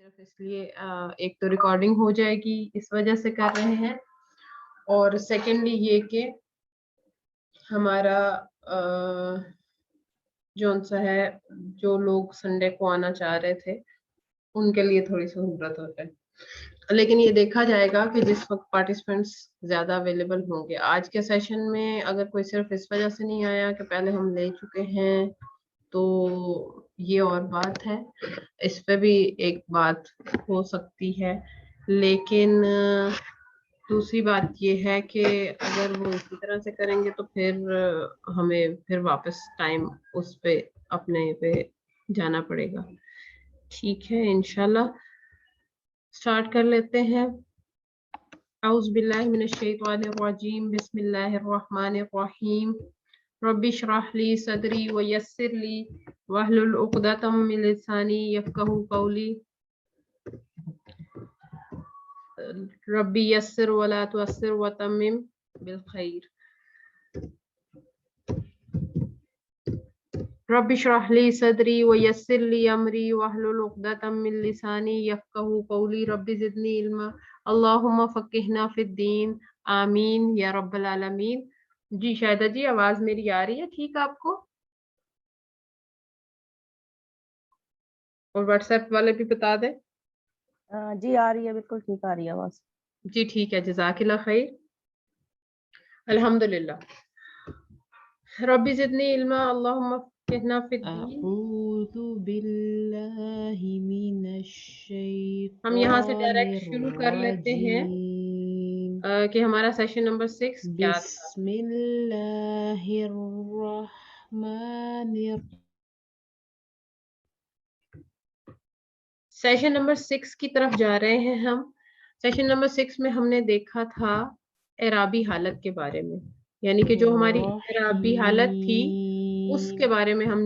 صرف اس لیے ایک تو ریکارڈنگ ہو جائے گی اس وجہ سے کر رہے ہیں، اور سیکنڈلی یہ کہ ہمارا جون سا ہے جو لوگ سنڈے کو آنا چاہ رہے تھے ان کے لیے تھوڑی سہولت ہو جائے، لیکن یہ دیکھا جائے گا کہ جس وقت پارٹیسپینٹس زیادہ اویلیبل ہوں گے. آج کے سیشن میں اگر کوئی صرف اس وجہ سے نہیں آیا کہ پہلے ہم لے چکے ہیں تو یہ اور بات ہے، اس پہ بھی ایک بات ہو سکتی ہے. لیکن دوسری بات یہ ہے کہ اگر وہ اسی طرح سے کریں گے تو پھر ہمیں پھر واپس ٹائم اس پہ اپنے پہ جانا پڑے گا. ٹھیک ہے، انشاءاللہ اسٹارٹ کر لیتے ہیں. اعوذ باللہ من الشیطان الرجیم، بسم اللہ الرحمن الرحیم. رب اشرح لی صدری ویسر لی واحلل عقدۃ من لسانی یفقہوا قولی. ربی یسر ولا تعسر وتمم بالخیر. رب اشرح لی صدری ویسر لی امری واحلل عقدۃ من لسانی یفقہوا قولی. رب زدنی علما اللہم فقہنا فی الدین، آمین یا رب العالمین. جی شاہدہ جی، آواز میری آ رہی ہے ٹھیک آپ کو؟ اور واٹس ایپ والے بھی بتا دیں. جی آ رہی ہے، بالکل ٹھیک آ رہی ہے آواز. جی ٹھیک ہے، جزاک اللہ خیر. الحمدللہ. رب زدنی علما اللہم فقہنا فی الدین. اعوذ باللہ من الشیطان ہم یہاں سے ڈائریکٹ شروع کر لیتے ہیں کہ ہمارا سیشن نمبر 6 کیا تھا. بسم اللہ الرحمن سیشن نمبر 6 کی طرف جا رہے ہیں ہم. سیشن نمبر 6 میں ہم نے دیکھا تھا اعرابی حالت کے بارے میں، یعنی کہ جو ہماری اعرابی حالت تھی اس کے بارے میں ہم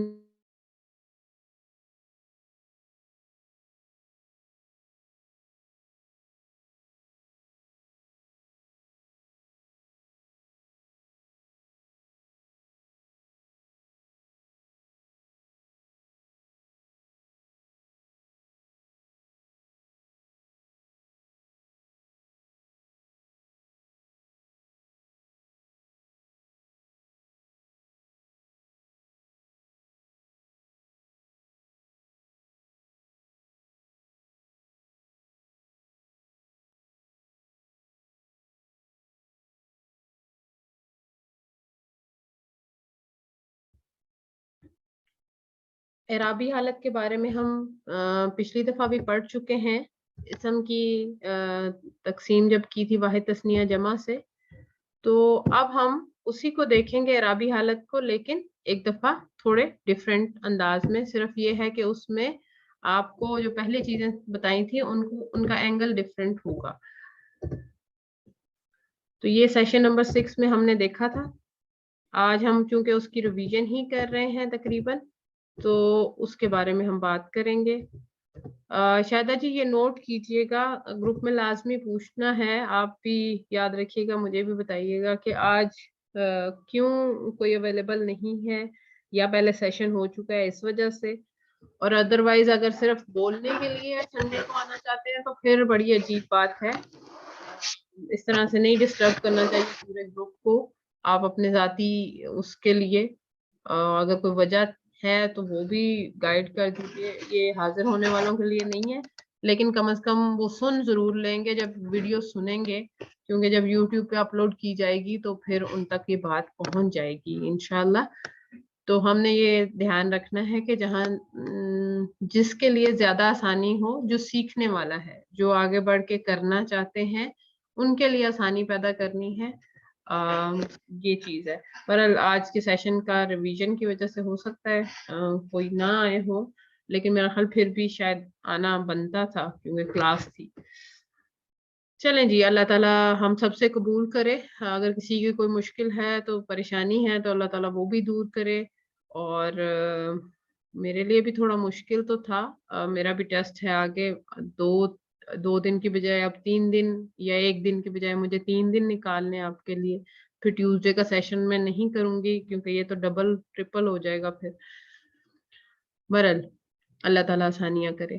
اعرابی حالت کے بارے میں ہم پچھلی دفعہ بھی پڑھ چکے ہیں. اسم کی تقسیم جب کی تھی واحد تثنیہ جمع سے، تو اب ہم اسی کو دیکھیں گے اعرابی حالت کو، لیکن ایک دفعہ تھوڑے ڈیفرنٹ انداز میں. صرف یہ ہے کہ اس میں آپ کو جو پہلے چیزیں بتائی تھیں ان کا اینگل ڈیفرنٹ ہوگا. تو یہ سیشن نمبر 6 میں ہم نے دیکھا تھا. آج ہم چونکہ اس کی ریویژن ہی کر رہے ہیں تقریباً، تو اس کے بارے میں ہم بات کریں گے. شاہدہ جی یہ نوٹ کیجئے گا، گروپ میں لازمی پوچھنا ہے، آپ بھی یاد رکھیے گا، مجھے بھی بتائیے گا کہ آج کیوں کوئی اویلیبل نہیں ہے، یا پہلے سیشن ہو چکا ہے اس وجہ سے. اور ادروائز اگر صرف بولنے کے لیے سنڈے کو آنا چاہتے ہیں تو پھر بڑی عجیب بات ہے. اس طرح سے نہیں ڈسٹرب کرنا چاہیے پورے گروپ کو. آپ اپنے ذاتی اس کے لیے اگر کوئی وجہ ہے تو وہ بھی گائیڈ کر دیجیے. یہ حاضر ہونے والوں کے لیے نہیں ہے، لیکن کم از کم وہ سن ضرور لیں گے جب ویڈیو سنیں گے، کیونکہ جب یوٹیوب پہ اپلوڈ کی جائے گی تو پھر ان تک یہ بات پہنچ جائے گی انشاءاللہ. تو ہم نے یہ دھیان رکھنا ہے کہ جہاں جس کے لیے زیادہ آسانی ہو، جو سیکھنے والا ہے، جو آگے بڑھ کے کرنا چاہتے ہیں، ان کے لیے آسانی پیدا کرنی ہے. یہ چیز ہے. پر آج کے سیشن کا ریویژن کی وجہ سے ہو سکتا ہے کوئی نہ آئے ہو، لیکن میرا خیال پھر بھی شاید آنا بنتا تھا کیونکہ کلاس تھی. چلیں جی، اللہ تعالیٰ ہم سب سے قبول کرے. اگر کسی کی کوئی مشکل ہے تو پریشانی ہے تو اللہ تعالیٰ وہ بھی دور کرے. اور میرے لیے بھی تھوڑا مشکل تو تھا. میرا بھی ٹیسٹ ہے آگے، دو دن کی بجائے اب 3 دن، یا 1 دن کی بجائے مجھے 3 دن نکالنے آپ کے لیے. پھر ٹیوزڈے کا سیشن میں نہیں کروں گی کیونکہ یہ تو ڈبل ٹرپل ہو جائے گا پھر. بہرحال اللہ تعالیٰ آسانیاں کرے.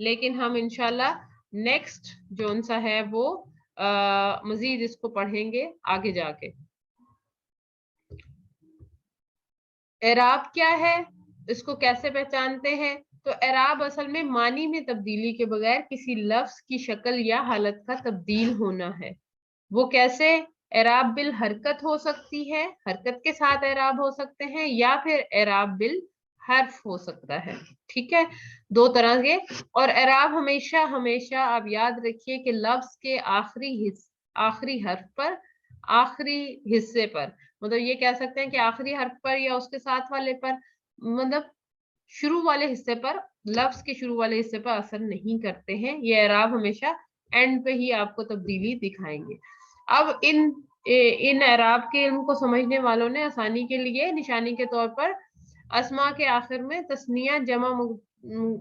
لیکن ہم انشاءاللہ نیکسٹ جون سا ہے وہ مزید اس کو پڑھیں گے آگے جا کے. اعراب کیا ہے, اس کو کیسے پہچانتے ہیں؟ تو اعراب اصل میں معنی میں تبدیلی کے بغیر کسی لفظ کی شکل یا حالت کا تبدیل ہونا ہے. وہ کیسے؟ اعراب بالحرکت ہو سکتی ہے, حرکت کے ساتھ اعراب ہو سکتے ہیں, یا پھر اعراب بالحرف ہو سکتا ہے. ٹھیک ہے, دو طرح کے. اور اعراب ہمیشہ ہمیشہ آپ یاد رکھیے کہ لفظ کے آخری حرف پر, آخری حصے پر, مطلب یہ کہہ سکتے ہیں کہ آخری حرف پر یا اس کے ساتھ والے پر, مطلب شروع والے حصے پر, لفظ کے شروع والے حصے پر اثر نہیں کرتے ہیں. یہ اعراب ہمیشہ اینڈ پہ ہی آپ کو تبدیلی دکھائیں گے. اب ان اعراب کے علم کو سمجھنے والوں نے آسانی کے لیے نشانی کے طور پر اسماء کے آخر میں تثنیہ جمع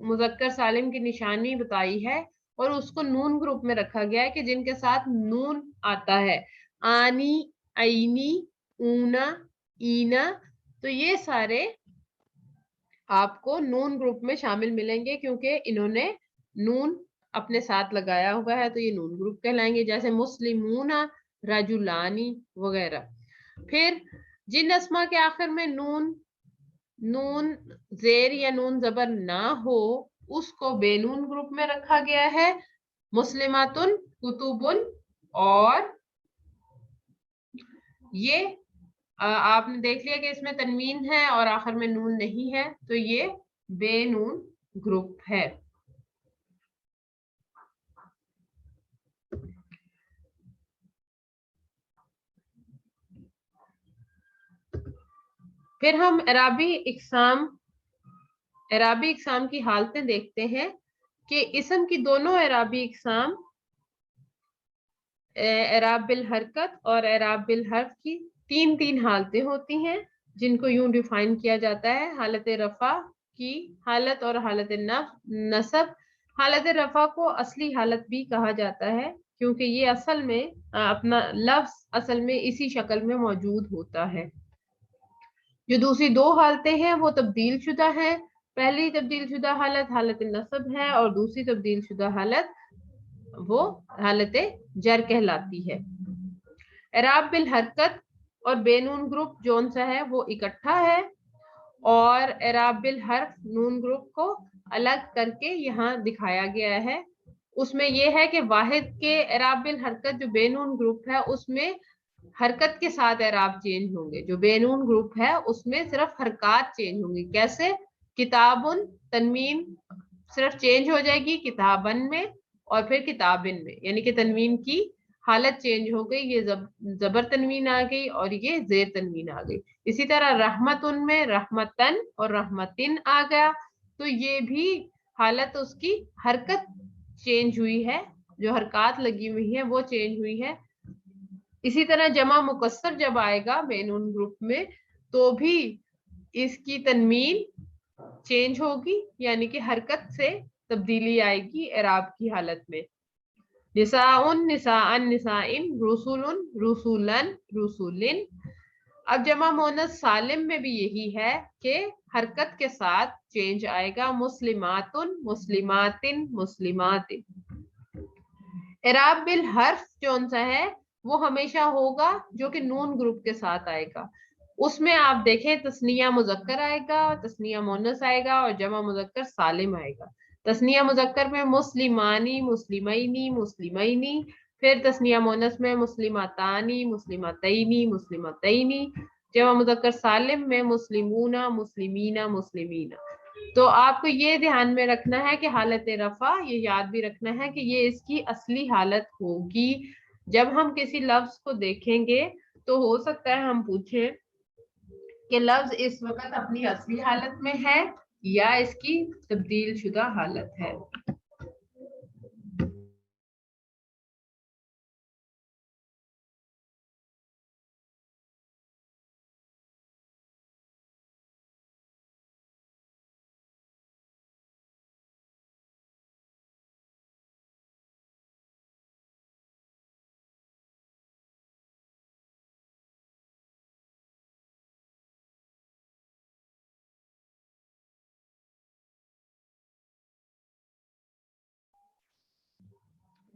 مذکر سالم کی نشانی بتائی ہے, اور اس کو نون گروپ میں رکھا گیا ہے کہ جن کے ساتھ نون آتا ہے. آنی, عینی, اونا, اینا, تو یہ سارے آپ کو نون گروپ میں شامل ملیں گے کیونکہ انہوں نے نون اپنے ساتھ لگایا ہوا ہے, تو یہ نون گروپ کہلائیں گے, جیسے مسلمون, رجلانی وغیرہ. پھر جن اسما کے آخر میں نون زیر یا نون زبر نہ ہو اس کو بے نون گروپ میں رکھا گیا ہے. مسلماتن, کتبن, اور یہ آپ نے دیکھ لیا کہ اس میں تنوین ہے اور آخر میں نون نہیں ہے, تو یہ بے نون گروپ ہے. پھر ہم اعرابی اقسام کی حالتیں دیکھتے ہیں کہ اسم کی دونوں اعرابی اقسام اعراب بالحرکت اور اعراب بالحرف کی تین حالتیں ہوتی ہیں, جن کو یوں ڈیفائن کیا جاتا ہے. حالت رفع کی حالت اور حالت نصب. حالت رفع کو اصلی حالت بھی کہا جاتا ہے کیونکہ یہ اصل میں اپنا لفظ اصل میں اسی شکل میں موجود ہوتا ہے. جو دوسری دو حالتیں ہیں وہ تبدیل شدہ ہیں. پہلی تبدیل شدہ حالت حالت نصب ہے اور دوسری تبدیل شدہ حالت وہ حالت جر کہلاتی ہے. اعراب بالحرکت اور بے نون گروپ جون سا ہے وہ اکٹھا ہے, اور اعراب بالحرف نون گروپ کو الگ کر کے یہاں دکھایا گیا ہے. اس میں یہ ہے کہ واحد کے اعراب بالحرکت جو بے نون گروپ ہے اس میں حرکت کے ساتھ اعراب چینج ہوں گے, جو بے نون گروپ ہے اس میں صرف حرکات چینج ہوں گی. کیسے؟ کتابن تنوین صرف چینج ہو جائے گی کتابن میں, اور پھر کتابن میں, یعنی کہ تنوین کی حالت چینج ہو گئی, یہ زبر تنوین آ گئی اور یہ زیر تنوین آ گئی. اسی طرح رحمتن میں رحمتن اور رحمتن آ گیا, تو یہ بھی حالت اس کی حرکت چینج ہوئی ہے, جو حرکات لگی ہوئی ہیں وہ چینج ہوئی ہے. اسی طرح جمع مکسر جب آئے گا بے نون گروپ میں تو بھی اس کی تنوین چینج ہوگی, یعنی کہ حرکت سے تبدیلی آئے گی اعراب کی حالت میں. نساءن, نساءن, نسائن, رسولن, رسولن, رسولن. اب جمع مؤنث سالم میں بھی یہی ہے کہ حرکت کے ساتھ چینج آئے گا. مسلماتن, مسلماتن, مسلماتن. اعراب بالحرف جون سا ہے وہ ہمیشہ ہوگا جو کہ نون گروپ کے ساتھ آئے گا. اس میں آپ دیکھیں تثنیہ مذکر آئے گا, تثنیہ مؤنث آئے گا, اور جمع مذکر سالم آئے گا. تثنیہ مذکر میں مسلمانی, مسلمینی, مسلمینی. پھر تثنیہ مؤنث میں مسلماتانی, مسلمتینی, مسلمتینی. جمع مذکر سالم میں مسلمون, مسلمین, مسلمین. تو آپ کو یہ دھیان میں رکھنا ہے کہ حالت رفع یہ یاد بھی رکھنا ہے کہ یہ اس کی اصلی حالت ہوگی. جب ہم کسی لفظ کو دیکھیں گے تو ہو سکتا ہے ہم پوچھیں کہ لفظ اس وقت اپنی اصلی حالت میں ہے یا اس کی تبدیل شدہ حالت ہے.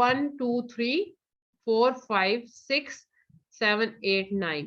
1 2 3 4 5 6 7 8 9।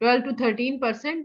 12 to 13%,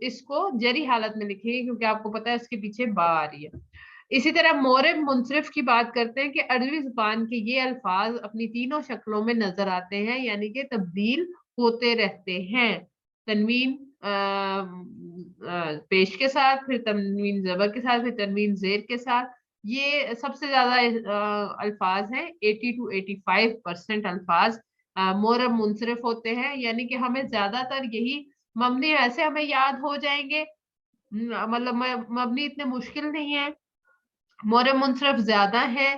اس کو جری حالت میں لکھیں گے کیونکہ آپ کو پتا ہے اس کے پیچھے با آ رہی ہے. اسی طرح مورب منصرف کی بات کرتے ہیں کہ عربی زبان کے یہ الفاظ اپنی تینوں شکلوں میں نظر آتے ہیں یعنی کہ تبدیل ہوتے رہتے ہیں. تنوین پیش کے ساتھ، پھر تنوین زبر کے ساتھ، پھر تنوین زیر کے ساتھ. یہ سب سے زیادہ الفاظ ہیں. 80 to 85% الفاظ مورب منصرف ہوتے ہیں یعنی کہ ہمیں زیادہ تر یہی مبنی ایسے ہمیں یاد ہو جائیں گے، مطلب مبنی اتنے مشکل نہیں ہے. مورب منصرف زیادہ ہے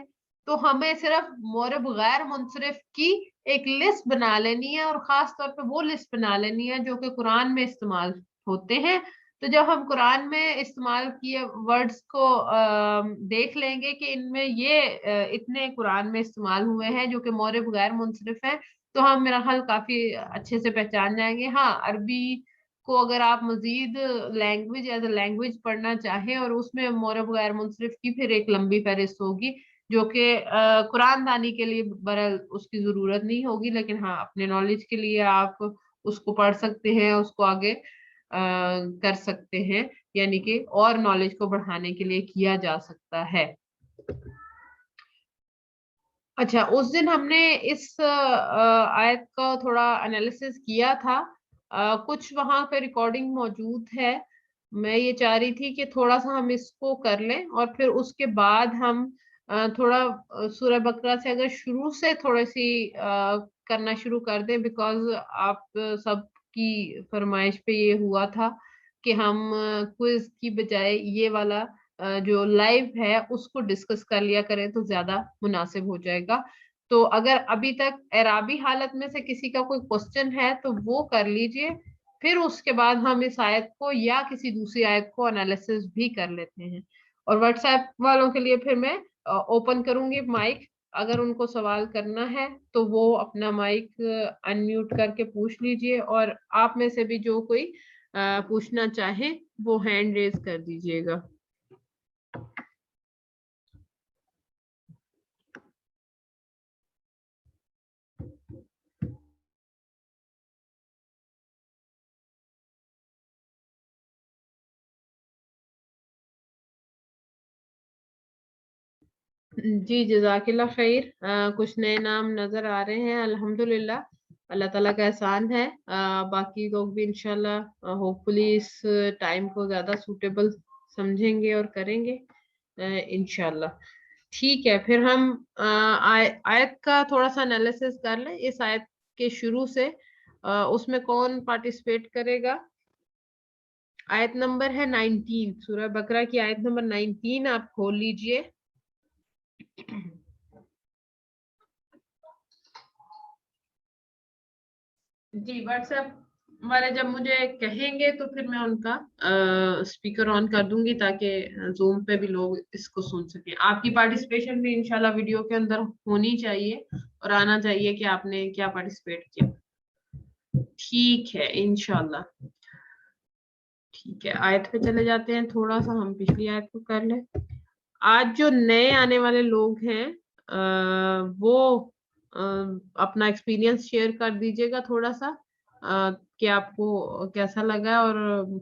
تو ہمیں صرف مورب غیر منصرف کی ایک لسٹ بنا لینی ہے، اور خاص طور پہ وہ لسٹ بنا لینی ہے جو کہ قرآن میں استعمال ہوتے ہیں. تو جب ہم قرآن میں استعمال کیے ورڈز کو دیکھ لیں گے کہ ان میں یہ اتنے قرآن میں استعمال ہوئے ہیں جو کہ مورب غیر منصرف ہیں، تو ہم میرا خیال کافی اچھے سے پہچان جائیں گے. ہاں، عربی کو اگر آپ مزید لینگویج ایز اے لینگویج پڑھنا چاہیں اور اس میں مورب غیر منصرف کی پھر ایک لمبی فہرست ہوگی جو کہ قرآن دانی کے لیے برحال اس کی ضرورت نہیں ہوگی، لیکن ہاں اپنے نالج کے لیے آپ اس کو پڑھ سکتے ہیں، اس کو آگے کر سکتے ہیں، یعنی کہ اور نالج کو بڑھانے کے لیے کیا جا سکتا ہے. اچھا، اس دن ہم نے اس آیت کا تھوڑا انالیسس کیا تھا، کچھ وہاں پہ ریکارڈنگ موجود ہے. میں یہ چاہ رہی تھی کہ تھوڑا سا ہم اس کو کر لیں اور پھر اس کے بعد ہم تھوڑا سورہ بقرہ سے اگر شروع سے تھوڑی سی کرنا شروع کر دیں، بیکاز آپ سب کی فرمائش پہ یہ ہوا تھا کہ ہم کوئز کی بجائے یہ والا جو لائیو ہے اس کو ڈسکس کر لیا کریں تو زیادہ مناسب ہو جائے گا. تو اگر ابھی تک اعرابی حالت میں سے کسی کا کوئی کوسچن ہے تو وہ کر لیجئے، پھر اس کے بعد ہم اس آیت کو یا کسی دوسری آیت کو انالیسس بھی کر لیتے ہیں. اور واٹس ایپ والوں کے لیے پھر میں اوپن کروں گی مائک، اگر ان کو سوال کرنا ہے تو وہ اپنا مائک انمیوٹ کر کے پوچھ لیجئے، اور آپ میں سے بھی جو کوئی پوچھنا چاہے وہ ہینڈ ریز کر دیجئے گا. جی جزاک اللہ خیر. کچھ نئے نام نظر آ رہے ہیں، الحمدللہ اللہ تعالیٰ کا احسان ہے. باقی لوگ بھی انشاءاللہ ہوپ فلی اس ٹائم کو زیادہ سوٹیبل سمجھیں گے اور کریں گے انشاءاللہ. ٹھیک ہے، پھر ہم آیت کا تھوڑا سا انالیسس کر لیں اس آیت کے شروع سے. اس میں کون پارٹیسپیٹ کرے گا؟ آیت نمبر ہے 19، سورہ بقرہ کی آیت نمبر 19 آپ کھول لیجئے. جی واٹس ایپ والے جب مجھے کہیں گے تو پھر میں ان کا اسپیکر آن کر دوں گی تاکہ زوم پہ بھی لوگ اس کو سن سکیں. آپ کی پارٹیسپیشن بھی انشاءاللہ ویڈیو کے اندر ہونی چاہیے اور آنا چاہیے کہ آپ نے کیا پارٹیسپیٹ کیا. ٹھیک ہے انشاءاللہ. ٹھیک ہے، آیت پہ چلے جاتے ہیں. تھوڑا سا ہم پچھلی آیت کو کر لیں. آج جو نئے آنے والے لوگ ہیں وہ اپنا ایکسپیرینس شیئر کر دیجئے گا تھوڑا سا کہ آپ کو کیسا لگا اور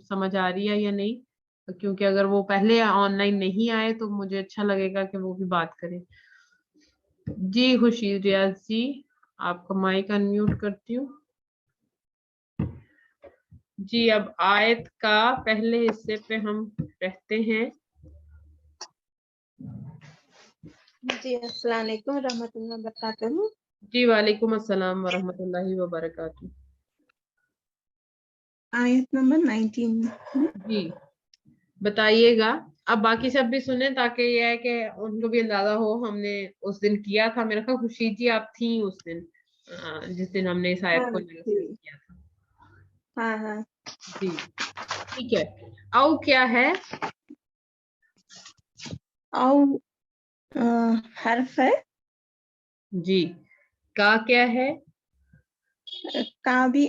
سمجھ آ رہی ہے یا نہیں، کیونکہ اگر وہ پہلے آن لائن نہیں آئے تو مجھے اچھا لگے گا کہ وہ بھی بات کریں. جی خوشی ریاض جی، آپ کا مائک انمیوٹ کرتی ہوں. جی اب آیت کا پہلے حصے پہ ہم رہتے ہیں. جی السلام علیکم ورحمۃ اللہ وبرکاتہ. جی وعلیکم السلام ورحمۃ اللہ وبرکاتہ. آیت نمبر 19. جی بتائیے گا. اب باقی سب بھی سنیں تاکہ یہ ہے کہ ان کو بھی اندازہ ہو ہم نے اس دن کیا تھا. میرا خیال خوشی جی آپ تھیں اس دن جس دن ہم نے اس آیت کو کیا تھا. ہاں ہاں جی ٹھیک ہے. او کیا ہے؟ او حرف ہے. جی. کا کیا ہے؟ کا بھی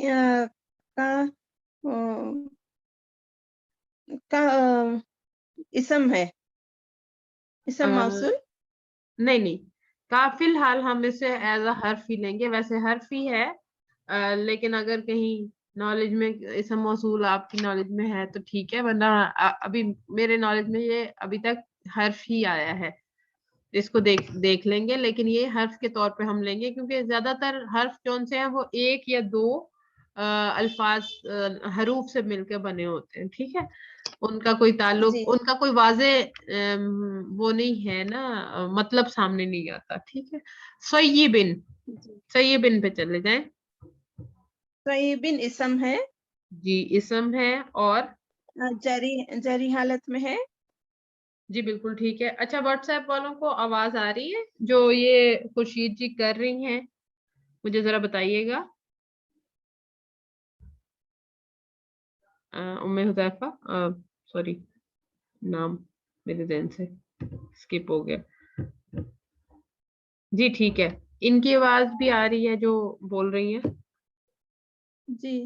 کا اسم ہے، اسم موصول. نہیں نہیں، کا فی الحال ہم اسے ایز اے حرف ہی لیں گے. ویسے حرف ہی ہے لیکن اگر کہیں نالج میں اسم موصول آپ کی نالج میں ہے تو ٹھیک ہے، ورنہ ابھی میرے نالج میں یہ ابھی تک حرف ہی آیا ہے، اس کو دیکھ لیں گے، لیکن یہ حرف کے طور پہ ہم لیں گے کیونکہ زیادہ تر حرف جون سے ہیں وہ ایک یا دو الفاظ حروف سے مل کے بنے ہوتے ہیں، ٹھیک ہے، ان کا کوئی تعلق، جی ان کا کوئی واضح وہ نہیں ہے نا، مطلب سامنے نہیں آتا، ٹھیک ہے. سیبن، جی سیبن پہ چلے جائیں. طیبن اسم ہے، جی اسم ہے، اور جری حالت میں ہے. جی بالکل ٹھیک ہے. اچھا واٹس ایپ والوں کو آواز آ رہی ہے جو یہ خورشید جی کر رہی ہیں؟ مجھے ذرا بتائیے گا. ام حذیفہ، سوری نام میرے ذہن سے اسکپ ہو گیا. جی ٹھیک ہے، ان کی آواز بھی آ رہی ہے جو بول رہی ہیں؟ جی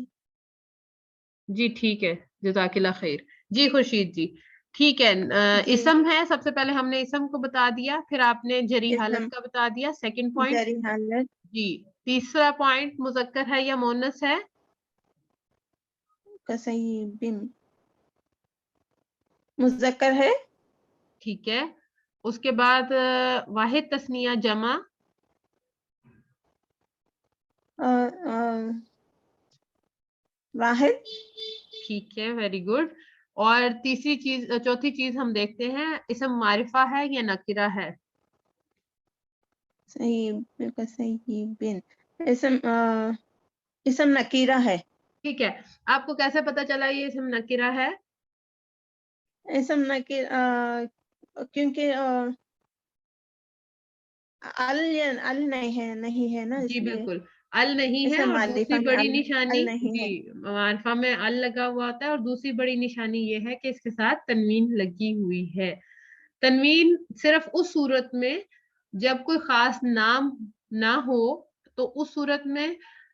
جی ٹھیک ہے، جزاک اللہ خیر. جی خورشید جی ٹھیک ہے. جی اسم ہے، سب سے پہلے ہم نے اسم کو بتا دیا، پھر آپ نے جری اسم حالت کا بتا دیا، سیکنڈ پوائنٹ. جری حالت جی تیسرا پوائنٹ مذکر ہے یا مؤنث ہے؟ کسیبن مذکر ہے. ٹھیک ہے. اس کے بعد واحد تثنیہ جمع، واحد. ٹھیک ہے، ویری گڈ. اور تیسری چیز، چوتھی چیز ہم دیکھتے ہیں، اسم معرفہ ہے یا نکرہ ہے؟ کسیبن اسم نکیرہ ہے. ٹھیک ہے. آپ کو کیسے پتا چلا یہ اسم نکرہ ہے؟ اسم نکیرہ کیونکہ ال نہیں ہے نا، جی اس لیے بالکل ال نہیں ہے. اسم اور معرفہ دوسری میں بڑی ال نشانی، نہیں جی ہے. معرفہ میں ال لگا ہوا ہوتا ہے، اور دوسری بڑی نشانی یہ ہے کہ اس کے ساتھ تنوین لگی ہوئی ہے. تنوین صرف اس صورت میں جب کوئی خاص نام نہ ہو، تو اس صورت میں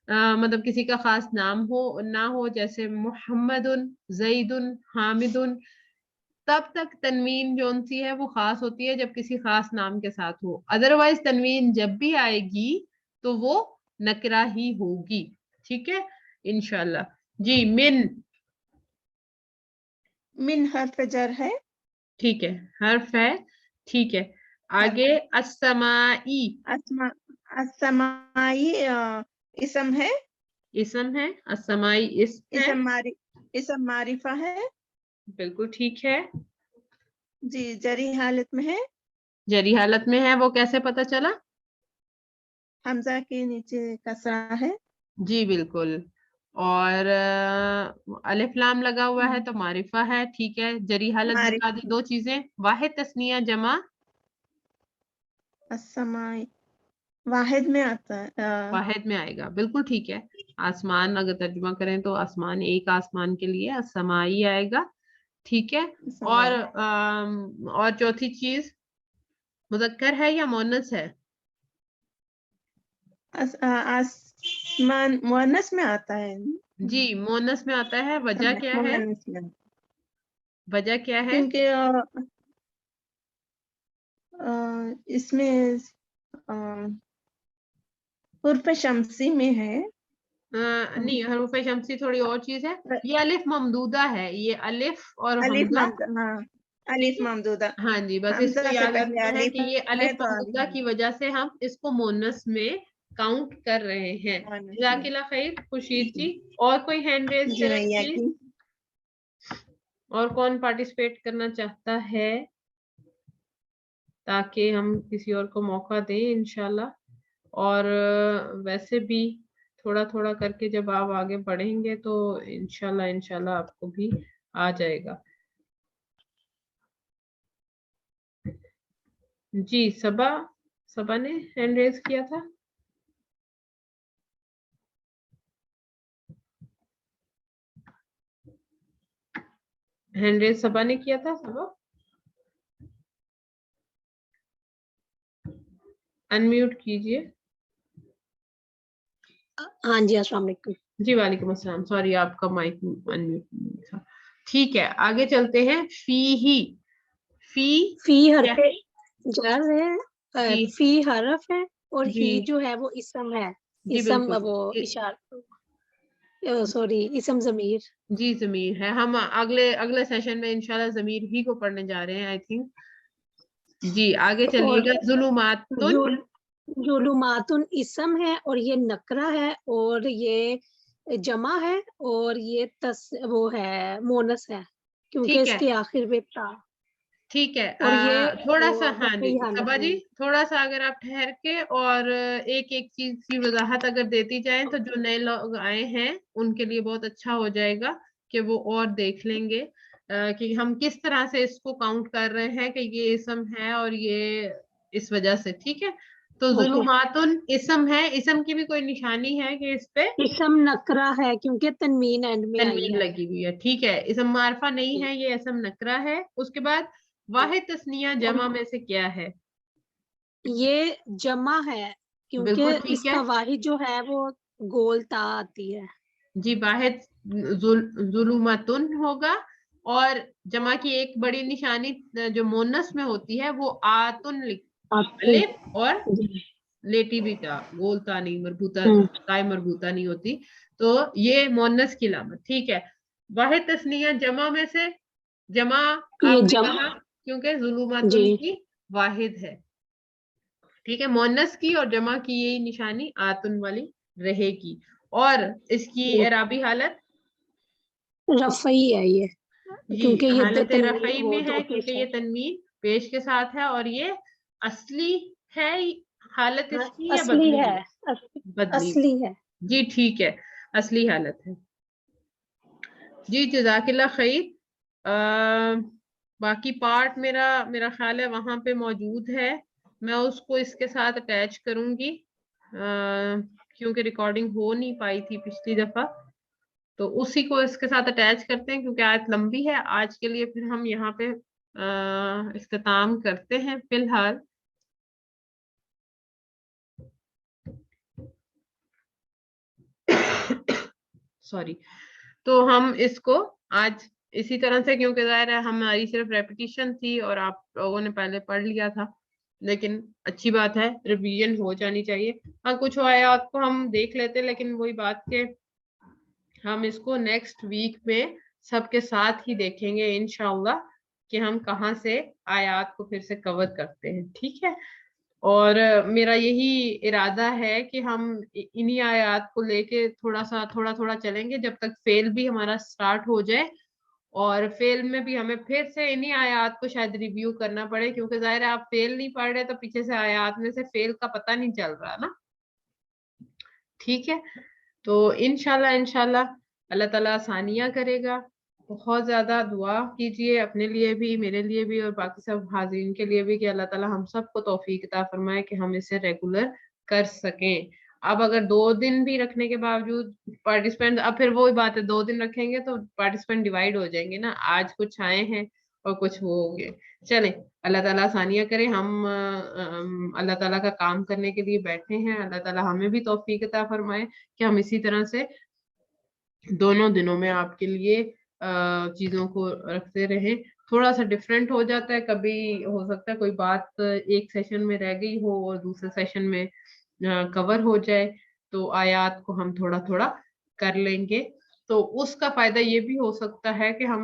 مطلب کسی کا خاص نام ہو نہ ہو، جیسے محمد، زید، حامد، تب تک تنوین جون سی ہے وہ خاص ہوتی ہے جب کسی خاص نام کے ساتھ ہو. ادروائز تنوین جب بھی آئے گی تو وہ نکرہ ہی ہوگی، ٹھیک ہے انشاءاللہ. جی من حرف جر ہے. ٹھیک ہے، حرف ہے، ٹھیک ہے. آگے السمائی، السمائی اسم ہے. اسم ہے، السمائی اسم ہے. اسم معرفہ ہے. بالکل ٹھیک ہے. جی جری حالت میں ہے. جری حالت میں ہے، وہ کیسے پتا چلا؟ حمزہ کے نیچے کسرہ ہے. جی بالکل. اور الف لام لگا ہوا ہے تو معرفہ ہے، ٹھیک ہے. جری حالت بتا دی. دو چیزیں، واحد تثنیہ جمع، السمائی واحد میں آتا ہے. واحد میں آئے گا، بالکل ٹھیک ہے. آسمان اگر ترجمہ کریں تو آسمان، ایک آسمان کے لیے السمائی آئے گا، ٹھیک ہے. اور چوتھی چیز مذکر ہے یا مؤنث ہے؟ آسمان مؤنث میں آتا ہے. جی مؤنث میں آتا ہے. وجہ کیا ہے؟ مؤنث میں وجہ کیا ہے؟ کیونکہ اس میں حرف شمسی میں ہے. نہیں، حروف شمسی تھوڑی اور چیز ہے. یہ الف ممدودہ ہے، یہ الف اور الف حمزہ، ہاں الف ممدودہ. ہاں جی، بس اس کو حمزہ سے یاد پہلے رکھنا ہے الف کہ یہ ہے الف تو ممدودہ کی وجہ سے ہم اس کو مؤنث میں کاؤنٹ کر رہے ہیں. جزاک اللہ خیر خورشید جی. اور کوئی ہینڈ ریز جی کریں بھیا پلیز؟ کی اور کون پارٹیسپیٹ کرنا چاہتا ہے تاکہ ہم کسی اور کو موقع دیں انشاءاللہ. اور ویسے بھی تھوڑا تھوڑا کر کے جب آپ آگے بڑھیں گے تو انشاءاللہ آپ کو بھی آ جائے گا. جی صبا نے ہینڈ ریز کیا تھا. ہینڈ ریز صبا نے کیا تھا. صبا انمیوٹ کیجئے. ہاں جی السلام علیکم. جی وعلیکم السلام. سوری آپ کا مائک انمیوٹ تھا. ٹھیک ہے آگے چلتے ہیں. فی حرف جر ہے، جی فی حرف ہے، اور جی ہی جو ہے وہ اسم ہے. جی اسم بالکل. وہ اشارہ سوری اسم ضمیر. جی ضمیر ہے. ہم اگلے سیشن میں انشاءاللہ ضمیر ہی کو پڑھنے جا رہے ہیں آئی تھنک. جی آگے چلیے گا. ظلمات ظلمات اسم ہے اور یہ نکرہ ہے اور یہ جمع ہے اور یہ وہ ہے مونس ہے کیونکہ ٹھیک اس ہے کے آخر میں تا. ٹھیک ہے. اور یہ تھوڑا سا ہاں جی رفعی حالت صبا جی میں. تھوڑا سا اگر آپ ٹھہر کے اور ایک چیز کی وضاحت اگر دیتی جائیں تو جو نئے لوگ آئے ہیں ان کے لیے بہت اچھا ہو جائے گا کہ وہ اور دیکھ لیں گے کہ ہم کس طرح سے اس کو کاؤنٹ کر رہے ہیں کہ یہ اسم ہے اور یہ اس وجہ سے. ٹھیک ہے. تو ظلمات اسم ہے. اسم کی بھی کوئی نشانی ہے کہ اس پہ اسم نکرہ ہے کیونکہ تنوین اینڈ میں آئی تنوین ہے. لگی ہوئی ہے. ٹھیک ہے. اسم معرفہ نہیں ہے, یہ اسم نکرہ ہے. اس کے بعد واحد تثنیہ جمع میں سے کیا ہے؟ یہ جمع ہے بالکل کیونکہ اس ٹھیک ہے. کا واحد جو ہے وہ گول تا آتی ہے. جی واحد ظلمتن ہوگا اور جمع کی ایک بڑی نشانی جو مونس میں ہوتی ہے وہ آتن الف اور لیٹی بھی تا گول تا نہیں مربوطہ تائے مربوطہ نہیں ہوتی. تو یہ مونس کی علامت. ٹھیک ہے. واحد تثنیہ جمع میں سے جمع یہ آپ نے جمع کہا کیونکہ ظلماتن جی کی واحد ہے. ٹھیک ہے. مونس کی اور جمع کی یہی نشانی آتن والی رہے گی. اور اس کی اعرابی حالت رفعی ہے یہ جی کیونکہ یہ حالت تنوین رفعی وہ میں دو ہے پیش کیونکہ ہے. یہ تنوین پیش کے ساتھ ہے اور یہ اصلی ہے حالت اس کی یا اصلی بدلی ہے ہوئی؟ بدلی. اصلی ہے. جی ٹھیک ہے. اصلی حالت ہے. جی جزاک اللہ خیر. باقی پارٹ میرا خیال ہے وہاں پہ موجود ہے. میں اس کو اس کے ساتھ اٹیچ کروں گی کیونکہ ریکارڈنگ ہو نہیں پائی تھی پچھلی دفعہ, تو اسی کو اس کے ساتھ اٹیچ کرتے ہیں کیونکہ آیت لمبی ہے. آج کے لیے پھر ہم یہاں پہ اختتام کرتے ہیں فی الحال. سوری. تو ہم اس کو آج اسی طرح سے, کیونکہ ظاہر ہے ہماری صرف ریپیٹیشن تھی اور آپ لوگوں نے پہلے پڑھ لیا تھا, لیکن اچھی بات ہے ریویژن ہو جانی چاہیے. ہاں کچھ آیات کو ہم دیکھ لیتے لیکن وہی بات کہ ہم اس کو نیکسٹ ویک میں سب کے ساتھ ہی دیکھیں گے انشاءاللہ کہ ہم کہاں سے آیات کو پھر سے کور کرتے ہیں. ٹھیک ہے. اور میرا یہی ارادہ ہے کہ ہم انہی آیات کو لے کے تھوڑا چلیں گے جب تک فیل بھی ہمارا سٹارٹ ہو جائے, اور فیل میں بھی ہمیں پھر سے انہی آیات کو شاید ریویو کرنا پڑے کیونکہ ظاہر ہے آپ فیل نہیں پڑھ رہے تو پیچھے سے آیات میں سے فیل کا پتہ نہیں چل رہا نا. ٹھیک ہے. تو انشاءاللہ اللہ تعالیٰ آسانیاں کرے گا. بہت زیادہ دعا کیجئے اپنے لیے بھی, میرے لیے بھی, اور باقی سب حاضرین کے لیے بھی کہ اللہ تعالیٰ ہم سب کو توفیق عطا فرمائے کہ ہم اسے ریگولر کر سکیں. اب اگر 2 دن بھی رکھنے کے باوجود پارٹیسپینٹ, اب پھر وہی بات ہے 2 دن رکھیں گے تو پارٹیسپینٹ ڈیوائیڈ ہو جائیں گے نا, آج کچھ آئے ہیں اور کچھ وہ ہوں گے. چلیں اللہ تعالیٰ آسانیاں کرے. ہم اللہ تعالیٰ کا کام کرنے کے لیے بیٹھے ہیں. اللہ تعالیٰ ہمیں بھی توفیق عطا فرمائے کہ ہم اسی طرح سے دونوں دنوں میں آپ کے لیے چیزوں کو رکھتے رہیں. تھوڑا سا ڈفرینٹ ہو جاتا ہے, کبھی ہو سکتا ہے کوئی بات ایک سیشن میں رہ گئی ہو اور دوسرے سیشن میں کور ہو جائے, تو آیات کو ہم تھوڑا کر لیں گے. تو اس کا فائدہ یہ بھی ہو سکتا ہے کہ ہم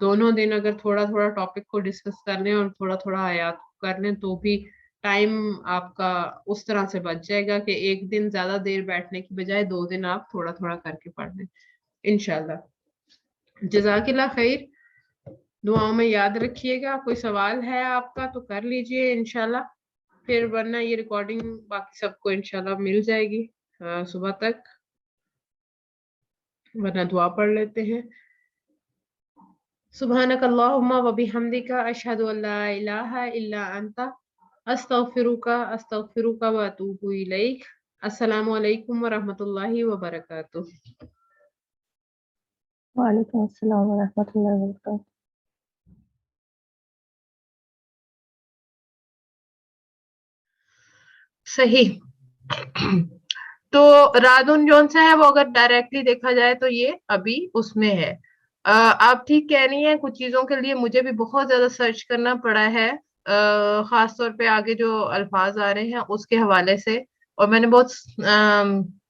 دونوں دن اگر تھوڑا ٹاپک کو ڈسکس کر لیں اور تھوڑا آیات کر لیں تو بھی ٹائم آپ کا اس طرح سے بچ جائے گا کہ ایک دن زیادہ دیر بیٹھنے کی بجائے 2 دن آپ تھوڑا کر کے پڑھ لیں انشاءاللہ. جزاک اللہ خیر. دعاؤں میں یاد رکھیے گا. کوئی سوال ہے آپ کا تو کر لیجئے انشاءاللہ, پھر ورنہ یہ ریکارڈنگ باقی سب کو انشاءاللہ مل جائے گی صبح تک, ورنہ دعا پڑھ لیتے ہیں. سبحانک اللہم و بحمدک اشہد ان لا الہ الا انت استغفرک و اتوب الیک. السلام علیکم ورحمۃ اللہ وبرکاتہ. وعلیکم السلام ورحمۃ اللہ وبرکاتہ. صحیح. تو رادن جون سے ہے وہ اگر ڈائریکٹلی دیکھا جائے تو یہ ابھی اس میں ہے. آپ ٹھیک کہہ رہی ہیں, کچھ چیزوں کے لیے مجھے بھی بہت زیادہ سرچ کرنا پڑا ہے, خاص طور پہ آگے جو الفاظ آ رہے ہیں اس کے حوالے سے, اور میں نے بہت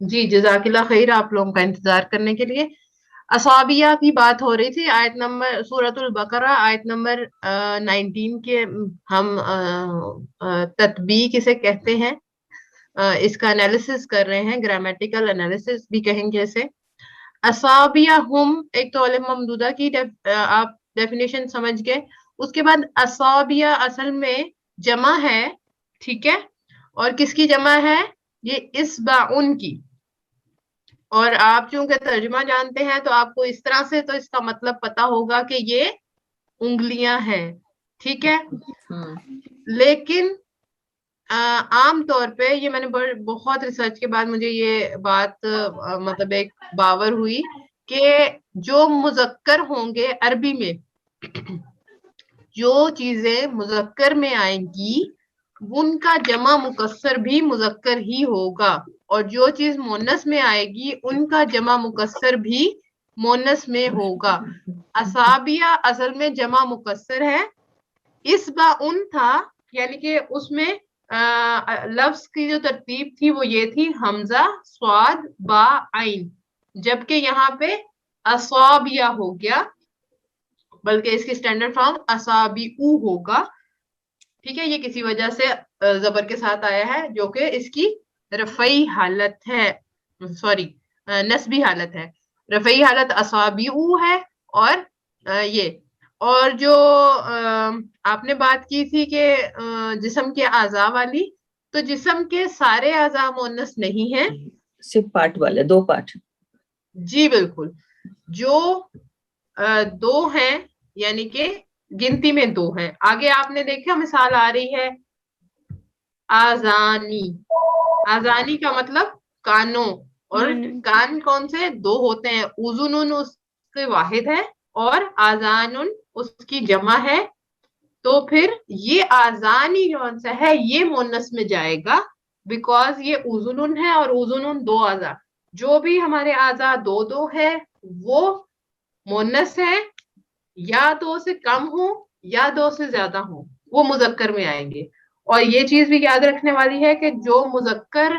جی جزاک اللہ خیر آپ لوگوں کا انتظار کرنے کے لیے. اصابیہ کی بات ہو رہی تھی, آیت نمبر سورۃ البقرہ آیت نمبر 19 کے ہم تطبیق اسے کہتے ہیں, اس کا انالیسس کر رہے ہیں, گرامیٹیکل انالیسس بھی کہیں گے اسے. اصابیہ ہم, ایک تو علم ممدودہ کی آپ ڈیفینیشن سمجھ گئے. اس کے بعد اصابیہ اصل میں جمع ہے, ٹھیک ہے, اور کس کی جمع ہے, یہ اصبعن کی. اور آپ چونکہ ترجمہ جانتے ہیں تو آپ کو اس طرح سے تو اس کا مطلب پتا ہوگا کہ یہ انگلیاں ہیں, ٹھیک ہے. لیکن عام طور پہ یہ میں نے بہت ریسرچ کے بعد مجھے یہ بات مطلب ایک باور ہوئی کہ جو مذکر ہوں گے عربی میں, جو چیزیں مذکر میں آئیں گی ان کا جمع مکسر بھی مذکر ہی ہوگا, اور جو چیز مونس میں آئے گی ان کا جمع مکسر بھی مونس میں ہوگا. اصابیہ اصل میں جمع مکسر ہے. اصبعن تھا, یعنی کہ اس میں لفظ کی جو ترتیب تھی وہ یہ تھی حمزہ صاد با عین, جبکہ یہاں پہ اصابیہ ہو گیا, بلکہ اس کی اسٹینڈرڈ فارم اصابیعو ہوگا, ٹھیک ہے. یہ کسی وجہ سے زبر کے ساتھ آیا ہے جو کہ اس کی رفعی حالت ہے, سوری نسبی حالت ہے. رفعی حالت اصابیعو ہے. اور یہ اور جو آپ نے بات کی تھی کہ جسم کے اعضاء والی, تو جسم کے سارے اعضاء مؤنث نہیں ہیں, صرف پارٹ والے, 2 پارٹ. جی بالکل, جو 2 ہیں یعنی کہ گنتی میں 2 ہیں. آگے آپ نے دیکھا مثال آ رہی ہے آذانی. آذانی کا مطلب کانوں, اور کان کون سے 2 ہوتے ہیں, اذنن اس کے واحد ہے اور آذان اس کی جمع ہے. تو پھر یہ آذانی کون سا ہے, یہ مونس میں جائے گا, بیکاز یہ اذنن ہے اور اذنن 2 اعضاء. جو بھی ہمارے اعضاء 2 ہے وہ مونس ہے, یا 2 سے کم ہو یا 2 سے زیادہ ہو وہ مذکر میں آئیں گے. اور یہ چیز بھی یاد رکھنے والی ہے کہ جو مذکر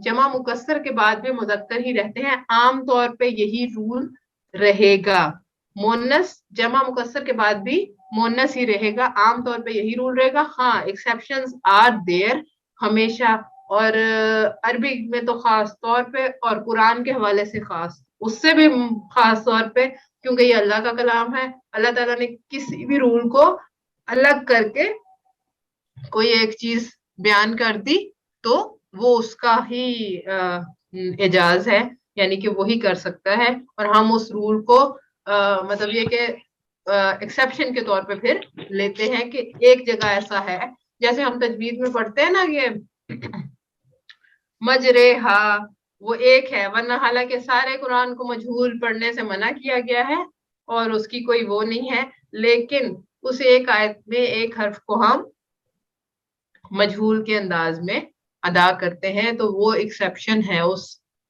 جمع مکسر کے بعد بھی مذکر ہی رہتے ہیں, عام طور پہ یہی رول رہے گا. مونس جمع مکسر کے بعد بھی مونس ہی رہے گا, عام طور پہ یہی رول رہے گا. ہاں ایکسیپشنز آر دیئر ہمیشہ, اور عربی میں تو خاص طور پہ, اور قرآن کے حوالے سے خاص, اس سے بھی خاص طور پہ, کیونکہ یہ اللہ کا کلام ہے. اللہ تعالیٰ نے کسی بھی رول کو الگ کر کے کوئی ایک چیز بیان کر دی تو وہ اس کا ہی اعجاز ہے, یعنی کہ وہی کر سکتا ہے, اور ہم اس رول کو مطلب یہ کہ ایکسیپشن کے طور پہ پھر لیتے ہیں کہ ایک جگہ ایسا ہے, جیسے ہم تجوید میں پڑھتے ہیں نا یہ مجرہا, وہ ایک ہے, ورنہ حالانکہ سارے قرآن کو مجہول پڑھنے سے منع کیا گیا ہے اور اس کی کوئی وہ نہیں ہے, لیکن اس ایک آیت میں ایک حرف کو ہم مجہول کے انداز میں ادا کرتے ہیں, تو وہ ایکسیپشن ہے اس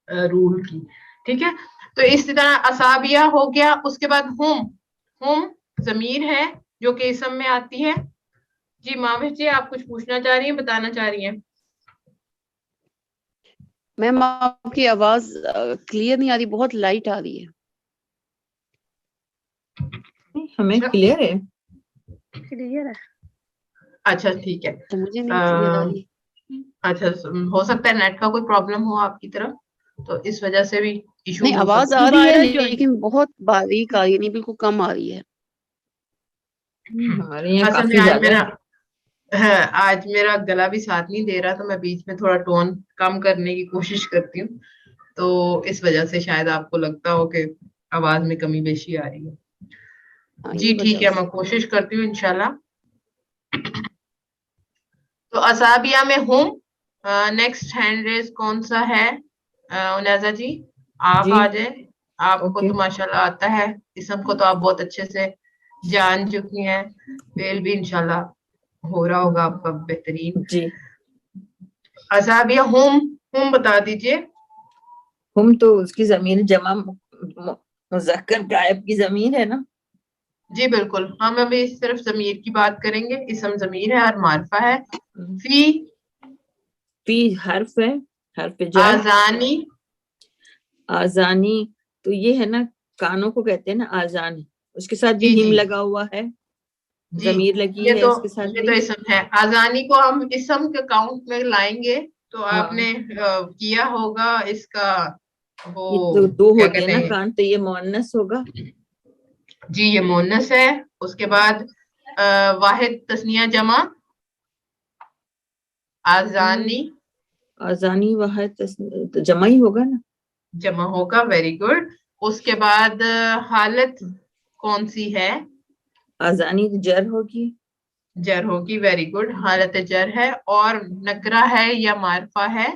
رول کی, ٹھیک ہے. تو اس طرح اصابیہ ہو گیا. اس کے بعد ہم ضمیر ہے جو کہ اسم میں آتی ہے. جی ماوش جی آپ کچھ پوچھنا چاہ رہی ہیں, بتانا چاہ رہی ہیں؟ میم آپ کی آواز کلیئر نہیں آ رہی, بہت لائٹ آ رہی ہے. ہمیں کلیئر ہے. کلیئر ہے. اچھا ٹھیک ہے. مجھے نہیں کلیئر آ رہی. اچھا ہو سکتا ہے نیٹ کا کوئی پرابلم ہو آپ کی طرف, تو اس وجہ سے بھی ایشو نہیں, آواز آ رہی ہے لیکن بہت باریک آ رہی ہے, نہیں بالکل کم آ رہی ہے. ہمارے یہاں اصل میں کافی زیادہ آج میرا گلا بھی ساتھ نہیں دے رہا, تو میں بیچ میں تھوڑا ٹون کم کرنے کی کوشش کرتی ہوں, تو اس وجہ سے شاید آپ کو لگتا ہو کہ آواز میں کمی بیشی آ رہی ہے. جی ٹھیک ہے, میں کوشش کرتی ہوں انشاءاللہ. تو اصابیہ میں ہوں. نیکسٹ ہینڈ ریز کون سا ہے؟ انیزا جی آپ آ جائیں, آپ کو تو ماشاءاللہ آتا ہے, اسم کو تو آپ بہت اچھے سے جان چکی ہیں, فیل بھی انشاءاللہ ہو رہا ہوگا آپ کا بہترین. جی اصابیہ ہم بتا دیجئے. ہم تو اس کی ضمیر جمع مذکر غائب کی ضمیر ہے نا. جی بالکل, ہم ابھی صرف ضمیر کی بات کریں گے. اسم ضمیر ہے اور معرفہ ہے. فی فی حرف ہے، حرف جر. آزانی، آزانی تو یہ ہے نا کانوں کو کہتے ہیں نا آزان، اس کے ساتھ بھی جی ہم جی لگا ہوا ہے، جی ضمیر لگی یہ ہے تو اس کے ساتھ یہ بھی. تو اسم ہے. آزانی کو ہم اسم کے کاؤنٹ میں لائیں گے تو آپ ہاں، نے کیا ہوگا اس کا وہ یہ تو دو کیا ہوتے ہیں کہتے نا ہیں. کان، تو یہ مؤنث ہوگا. جی یہ مونس ہے. اس کے بعد واحد تثنیہ جمع آزانی آزانی واحد تو جمع ہی ہوگا نا. جمع ہوگا. Very good. اس کے بعد حالت کون سی ہے؟ آزانی تو جر ہوگی. جر ہوگی. Very good. حالت جر ہے. اور نکرہ ہے یا معرفہ ہے؟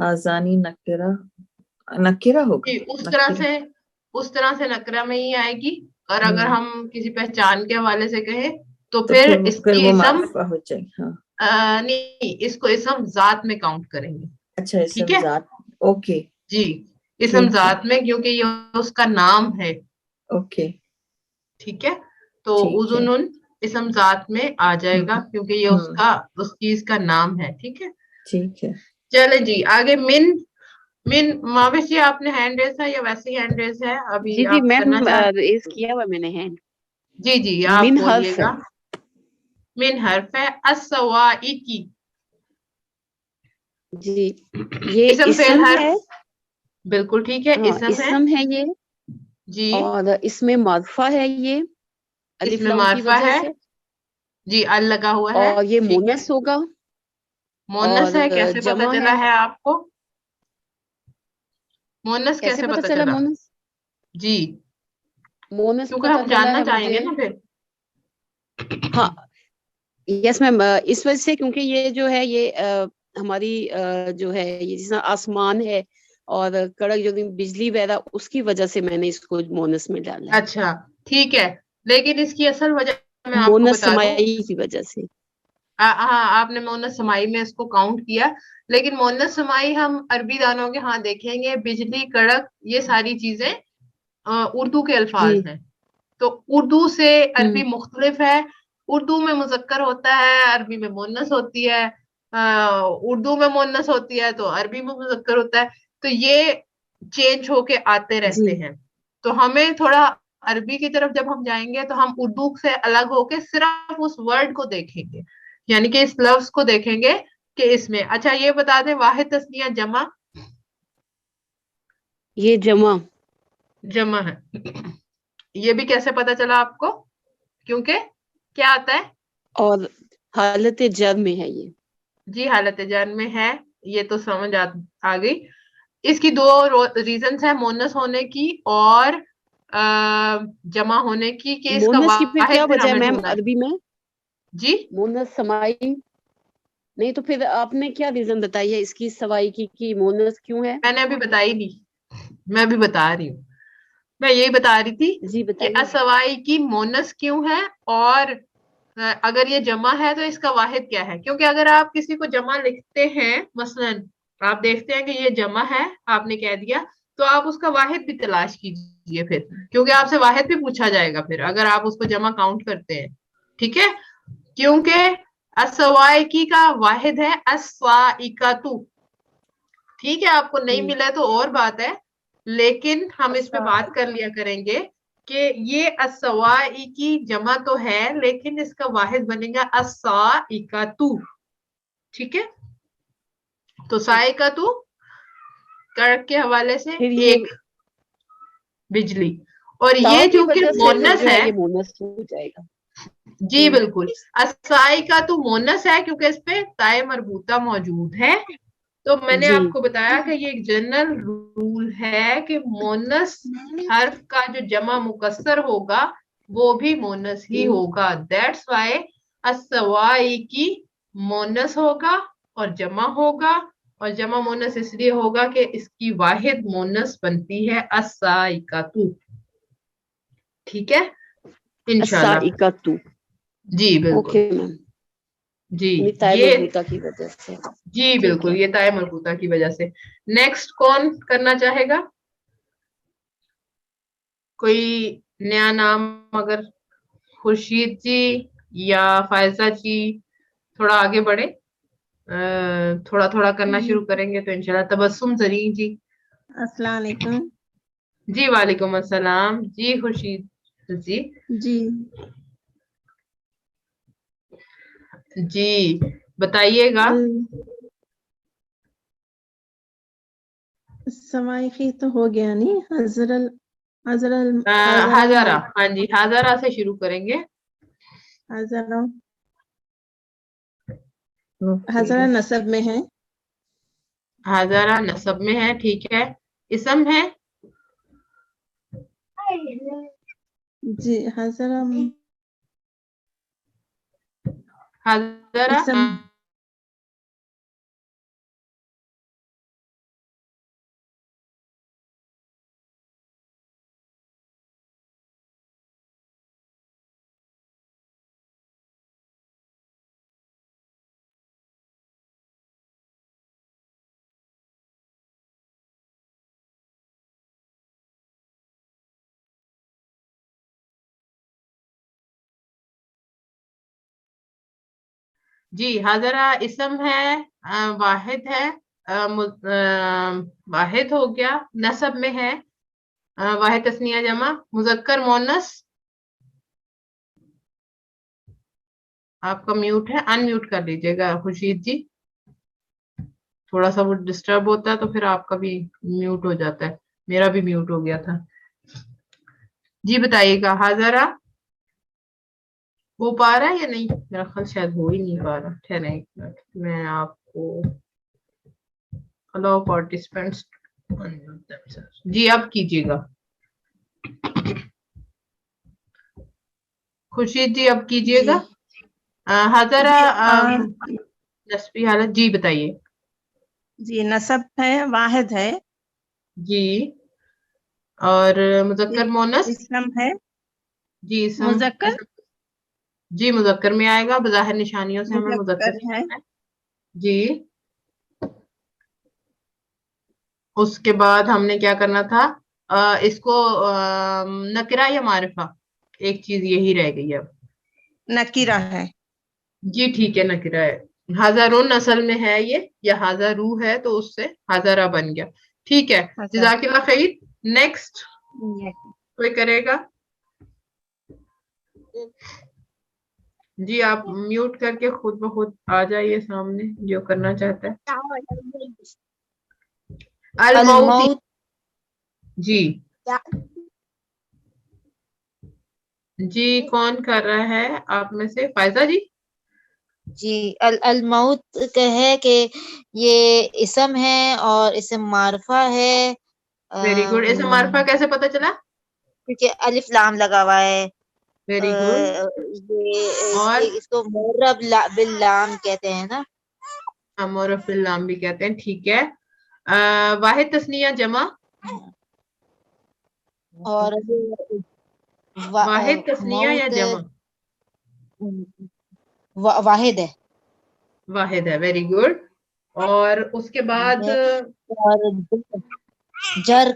آزانی نکرہ، نکرہ ہوگا. جی اس طرح سے نکرہ میں ہی آئے گی. اور اگر ہم کسی پہچان کے حوالے سے کہیں تو پھر اس پھر کی وہ اسم معرفہ ہو جائے. ہاں نہیں، اس کو اسم ذات میں کاؤنٹ کریں گے. اچھا، ٹھیک اسم ہے ذات. اوکے جی، اسم ٹھیک ہے. ذات میں، کیونکہ یہ اس کا نام ہے. اوکے ٹھیک ہے. تو ٹھیک ہے. اذن اسم ذات میں آ جائے گا کیونکہ یہ اس چیز کا نام ہے. ٹھیک ہے. ٹھیک ہے. چلیں جی آگے. من ماوش جی آپ نے ہینڈ ریز ہے یا ویسے ہی ہینڈ ریز ہے؟ ابھی جی آپ میم کرنا چاہ ریز کیا ہوا میں نے ہینڈ. جی جی آپ من بولیے حرف گا. ہے. من حرف ہے. السوائکی جی یہ اسم فعل اسم حرف. ہے. بالکل ٹھیک ہے. ہاں اسم ہے یہ. جی اور اس میں معرفہ ہے یہ اس الف میں لام کی معرفہ وجہ ہے. سے. جی ال لگا ہوا ہے. اور یہ ٹھیک ہے. مونس ہوگا. مونس اور ہے. کیسے پتا جمع چلا ہے آپ کو؟ مونس کیسے کیسے پتا پتا چلا چلا؟ مونس؟ جی مونس کیونکہ پتا ہم چلا جاننا ہے چاہیں گے مجھے. نا پھر. ہاں یس میم اس وجہ سے کیونکہ یہ جو ہے یہ ہماری جو ہے یہ جس طرح آسمان ہے اور کڑک جو بجلی وغیرہ اس کی وجہ سے میں نے اس کو مونس میں ڈالا. اچھا ٹھیک ہے. لیکن اس کی اصل وجہ میں آپ کو مونس بتا دوں. سمائی کی وجہ سے. ہاں آپ نے مونس سمائی میں اس کو کاؤنٹ کیا. لیکن مونس سمائی ہم عربی دانوں کے ہاں دیکھیں گے. بجلی کڑک یہ ساری چیزیں اردو کے جی الفاظ ہیں. تو اردو سے عربی مختلف ہے. اردو میں مذکر ہوتا ہے، عربی میں مونس ہوتی ہے. اردو میں مونس ہوتی ہے تو عربی میں مذکر ہوتا ہے. تو یہ چینج ہو کے آتے جی رہتے ہیں. تو ہمیں تھوڑا عربی کی طرف جب ہم جائیں گے تو ہم اردو سے الگ ہو کے صرف اس ورڈ کو دیکھیں گے، یعنی کہ اس لفظ کو دیکھیں گے کہ اس میں. اچھا یہ بتا دیں واحد تثنیہ جمع. یہ جمع ہے. یہ بھی کیسے پتا چلا آپ کو؟ کیونکہ کیا آتا ہے؟ اور حالت جر میں ہے یہ. جی حالت جر میں ہے. یہ تو سمجھ آ گئی. اس کی دو ریزنز ہیں، مونس ہونے کی اور جمع ہونے کی، کہ اس کا مونس کی پھر کیا واحد پھر وجہ ہے ہمیں میم ڈھونڈنا ہے. عربی میں؟ جی مونس سمائی نہیں تو پھر آپ نے کیا ریزن بتائی ہے اس کی سوائی کی مونس کیوں ہے؟ میں نے ابھی بتائی نہیں، میں ابھی بتا رہی ہوں. میں یہی بتا رہی تھی جی کہ بتائیے. اسوائی کی مونس کیوں ہے اور اگر یہ جمع ہے تو اس کا واحد کیا ہے. کیونکہ اگر آپ کسی کو جمع لکھتے ہیں، مثلا آپ دیکھتے ہیں کہ یہ جمع ہے، آپ نے کہہ دیا، تو آپ اس کا واحد بھی تلاش کیجئے پھر، کیونکہ آپ سے واحد بھی پوچھا جائے گا پھر اگر آپ اس کو جمع کاؤنٹ کرتے ہیں. ٹھیک ہے. کیونکہ السوائکی کا واحد ہے السوائکاتو. ٹھیک ہے. آپ کو نہیں ملا تو اور بات ہے، لیکن ہم اس پہ بات کر لیا کریں گے کہ یہ السوائکی جمع تو ہے لیکن اس کا واحد بنے گا السائکاتو. ٹھیک ہے. تو سائکاتو کڑک کے حوالے سے پھر یہ ایک بجلی، اور تا یہ کی جو کہ وجہ سے پھر مونس جو ہے. یہ مونس ہو جائے گا. جی بالکل. السائکاتو مونس ہے کیونکہ اس پہ تائے مربوطہ موجود ہے. تو میں نے جی آپ کو بتایا کہ یہ ایک جنرل رول ہے کہ مونس حرف کا جو جمع مکسر ہوگا وہ بھی مونس ہی ہوگا. دیٹس وائی السوائکی مونس ہوگا اور جمع ہوگا، اور جمع مونس اس لیے ہوگا کہ اس کی واحد مونس بنتی ہے السائکاتو. ٹھیک ہے انشاءاللہ. السائکاتو. جی بالکل. Okay ma'am. جی تائے یہ مربوطہ کی وجہ سے. جی ٹھیک بالکل ہے. یہ تائے مربوطہ کی وجہ سے. نیکسٹ کون کرنا چاہے گا؟ کوئی نیا نام؟ اگر خورشید جی یا فائزہ جی تھوڑا آگے بڑھے, تھوڑا تھوڑا کرنا شروع کریں گے تو انشاءاللہ. تبسم زرین جی. السلام علیکم. جی وعلیکم السلام. جی خورشید جی. جی بتائیے گا. سوائقی تو ہو گیا نہیں. ہزارہ, ہاں جی ہزارہ سے شروع کریں گے. ہزارہ نصب میں ہے. ہزارہ نصب میں ہے, ٹھیک ہے. اسم ہے. جی ہزارہ ہزارہ اسم جی ہزارہ اسم ہے, واحد ہے, واحد ہو گیا, نصب میں ہے, واحد تثنیہ جمع, مذکر مونس. آپ کا میوٹ ہے, ان میوٹ کر لیجیے گا خورشید جی. تھوڑا سا وہ ڈسٹرب ہوتا ہے تو پھر آپ کا بھی میوٹ ہو جاتا ہے. میرا بھی میوٹ ہو گیا تھا. جی بتائیے گا ہزارہ ہو پا رہا ہے یا نہیں؟ میرا خیال شاید ہو ہی نہیں پا رہا. ٹھہریں ایک منٹ, میں آپ کو allow participants. جی اب کیجیے گا خورشید جی, اب کیجیے گا. ہزارہ نسبی حالت. جی بتائیے. جی نصب ہے, واحد ہے. جی اور مذکر مونس. اسم ہے جی اسم. مذکر. جی مذکر میں آئے گا, بظاہر نشانیوں سے ہمیں مذکر ہے. جی اس کے بعد ہم نے کیا کرنا تھا, اس کو نکرہ یا معرفہ, ایک چیز یہی رہ گئی اب. نکیرہ ہے. جی ٹھیک ہے, نکرہ ہے. ہزارون اصل میں ہے یہ, یا ہزارو ہے تو اس سے ہزارہ بن گیا. ٹھیک ہے, جزاک اللہ خیر. نیکسٹ کوئی کرے گا؟ جی آپ میوٹ کر کے خود بخود آ جائیے سامنے جو کرنا چاہتا ہے. الموتی. جی جی کون کر رہا ہے آپ میں سے؟ فائزہ جی. جی الموت ہے کہ یہ اسم ہے اور اسم معرفہ ہے. Very good. اسم معرفہ کیسے پتا چلا؟ کیونکہ الف لام لگا ہوا ہے. Very good. اور اس کو معرب باللام کہتے ہیں نا. معرب باللام بھی کہتے ہیں, ٹھیک ہے. واحد تثنیہ جمع. اور واحد تثنیہ یا جمع؟ واحد ہے. واحد ہے, ویری گڈ. اور اس کے بعد اور جر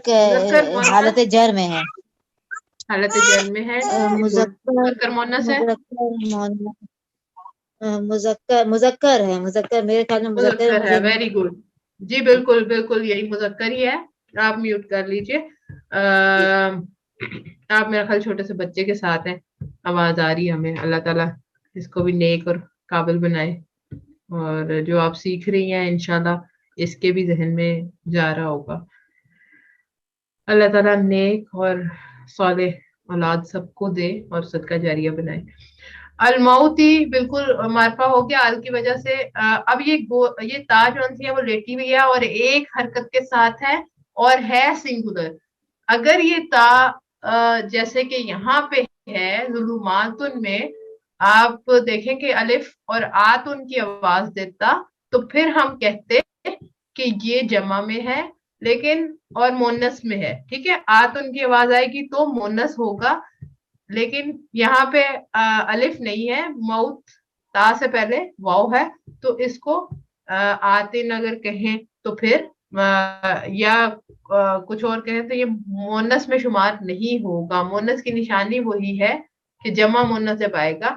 حالت جر میں ہے. حالت جر میں ہے. مذکر مونس ہے. مذکر ہے. مذکر میرے خیال میں مذکر ہے, ویری گڈ. جی بالکل بالکل یہی مذکر ہی ہے. آپ میوٹ کر لیجئے. آپ میرا خیال چھوٹے سے بچے کے ساتھ ہیں, آواز آ رہی ہے ہمیں. اللہ تعالیٰ اس کو بھی نیک اور قابل بنائے, اور جو آپ سیکھ رہی ہیں انشاءاللہ اس کے بھی ذہن میں جا رہا ہوگا. اللہ تعالیٰ نیک اور صالح اولاد سب کو دے اور صدقہ جاریہ بنائے. الموتی بالکل معرفہ ہو گیا ال کی وجہ سے. اب یہ تا جو سی ہے وہ لیٹی ہوئی ہے اور ایک حرکت کے ساتھ ہے اور ہے سنگولر. اگر یہ تا جیسے کہ یہاں پہ ہے ظلماتن میں, آپ دیکھیں کہ الف اور آتن کی آواز دیتا تو پھر ہم کہتے کہ یہ جمع میں ہے لیکن اور مونس میں ہے. ٹھیک ہے, آتن کی آواز آئے گی تو مونس ہوگا, لیکن یہاں پہ الف نہیں ہے, موت تا سے پہلے واو ہے, تو اس کو آتن اگر کہیں تو پھر یا کچھ اور کہیں تو یہ مونس میں شمار نہیں ہوگا. مونس کی نشانی وہی ہے کہ جمع مونس جب آئے گا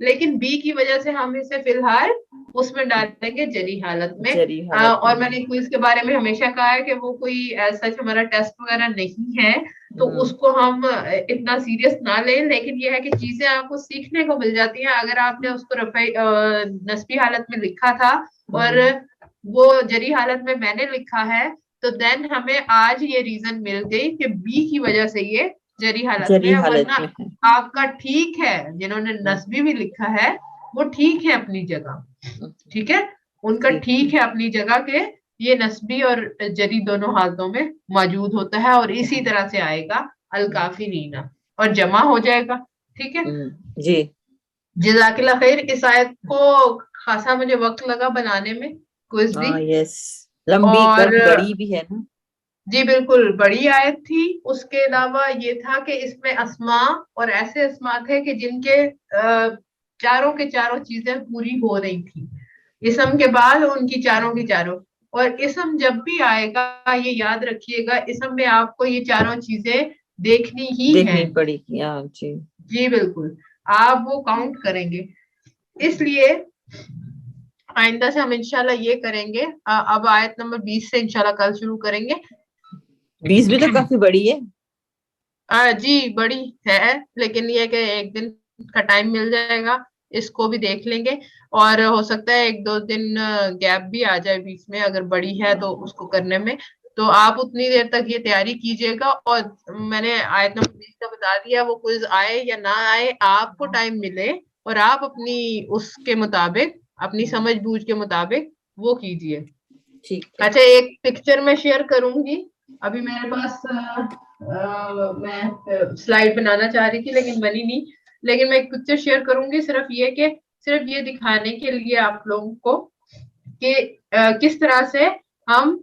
لیکن بی کی وجہ سے ہم اسے فی الحال اس میں ڈالیں گے جری حالت میں. جری حالت اور میں. میں نے کوئز کے بارے میں ہمیشہ کہا ہے کہ وہ کوئی سچ ہمارا ٹیسٹ وغیرہ نہیں ہے, تو اس کو ہم اتنا سیریس نہ لیں, لیکن یہ ہے کہ چیزیں آپ کو سیکھنے کو مل جاتی ہیں. اگر آپ نے اس کو نسبی حالت میں لکھا تھا اور وہ جری حالت میں نے لکھا ہے, تو دین ہمیں آج یہ ریزن مل گئی کہ بی کی وجہ سے یہ جری حالت میں ہے. ورنہ آپ کا ٹھیک ہے, جنہوں نے نسبی بھی لکھا ہے وہ ٹھیک ہے اپنی جگہ, ٹھیک ہے, ان کا ٹھیک ہے اپنی جگہ کہ یہ نسبی اور جری دونوں حالتوں میں موجود ہوتا ہے, اور اسی طرح سے آئے گا الکافرین اور جمع ہو جائے گا. ٹھیک ہے جی, جزاک اللہ خیر. اس آیت کو خاصا مجھے وقت لگا بنانے میں, کوئز بھی. یس, لمبی اور بڑی بھی ہے نا. جی بالکل بڑی آیت تھی. اس کے علاوہ یہ تھا کہ اس میں اسماء اور ایسے اسماء تھے کہ جن کے چاروں کے چاروں چیزیں پوری ہو رہی تھی. اسم کے بعد ان کی چاروں, اور اسم جب بھی آئے گا یہ یاد رکھیے گا, اسم میں آپ کو یہ چاروں چیزیں دیکھنی ہی ہیں, پڑے گی. جی جی بالکل, آپ وہ کاؤنٹ کریں گے. اس لیے آئندہ سے ہم انشاءاللہ یہ کریں گے. اب آیت نمبر 20 سے انشاءاللہ کل شروع کریں گے. 20 بھی تو کافی بڑی ہے. جی بڑی ہے, لیکن یہ کہ ایک دن کا ٹائم مل جائے گا, اس کو بھی دیکھ لیں گے. اور ہو سکتا ہے 1-2 دن گیپ بھی آ جائے بیچ میں, اگر بڑی ہے تو اس کو کرنے میں. تو آپ اتنی دیر تک یہ تیاری کیجئے گا. اور میں نے آیت نمبر 20 کا بتا دیا, وہ کوئز آئے یا نہ آئے, آپ کو ٹائم ملے اور آپ اپنی اس کے مطابق, اپنی سمجھ بوجھ کے مطابق وہ کیجئے. اچھا, ایک پکچر میں شیئر کروں گی. ابھی میرے پاس میں سلائیڈ بنانا چاہ رہی تھی لیکن بنی نہیں, لیکن میں ایک پکچر شیئر کروں گی, صرف یہ دکھانے کے لیے آپ لوگوں کو کہ کس طرح سے ہم